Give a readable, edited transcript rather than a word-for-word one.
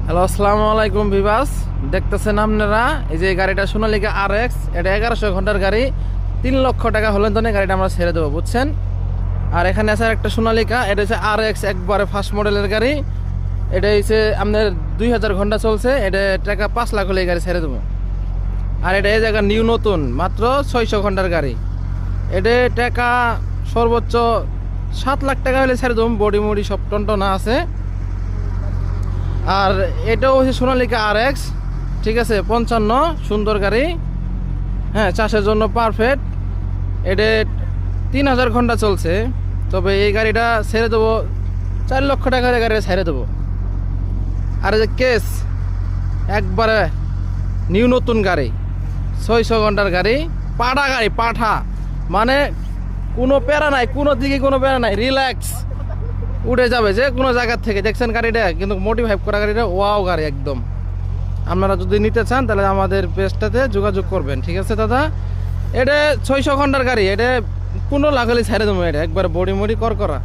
Hello, আসসালামু আলাইকুম ভিভাস। দেখতেছেন আপনারা এই যে গাড়িটা সোনালিকা RX, এটা 1100 ঘন্টার গাড়ি। 3 লক্ষ টাকা হলেন তো গাড়িটা আমরা ছেড়ে দেবো, বুঝছেন। আর এখানে আছে একটা সোনালিকা, এটা হচ্ছে RX, একবারে ফার্স্ট মডেলের গাড়ি। এটা হচ্ছে আপনার 2000 ঘন্টা চলছে। এটা টাকা 5 লাখ হলে এই গাড়ি ছেড়ে দেবো। আর এটা এই জায়গা নিউ নতুন, মাত্র 600 ঘন্টার গাড়ি। এটা টাকা সর্বোচ্চ 7 লাখ টাকা হলে ছেড়ে দেবো, বডি মডি সব টনটনা আছে। আর এটাও হচ্ছে সোনালিকা RX, ঠিক আছে, 55, সুন্দর গাড়ি। হ্যাঁ, চাষের জন্য পারফেক্ট। এটা 3000 ঘন্টা চলছে। তবে এই গাড়িটা ছেড়ে দেবো 4 লক্ষ টাকার গাড়িটা ছেড়ে দেবো। আর এই যে কেস, একবারে নিউ নতুন গাড়ি, 600 ঘন্টার গাড়ি, পাঠা গাড়ি, পাঠা মানে কোনো প্যারা নাই, কোনো দিকে কোনো প্যারা নাই, রিল্যাক্স উঠে যাবে যে কোনো জায়গার থেকে। দেখছেন গাড়িটা কিন্তু মোটিভাইভ করা গাড়িটা, ওয়াও গাড়ি একদম। আপনারা যদি নিতে চান তাহলে আমাদের পেজটাতে যোগাযোগ করবেন, ঠিক আছে দাদা। এটা 600 ঘন্টার গাড়ি, এটা 15 লাখ হলে ছেড়ে দেবো। এটা একবার বডি মডি কর করা।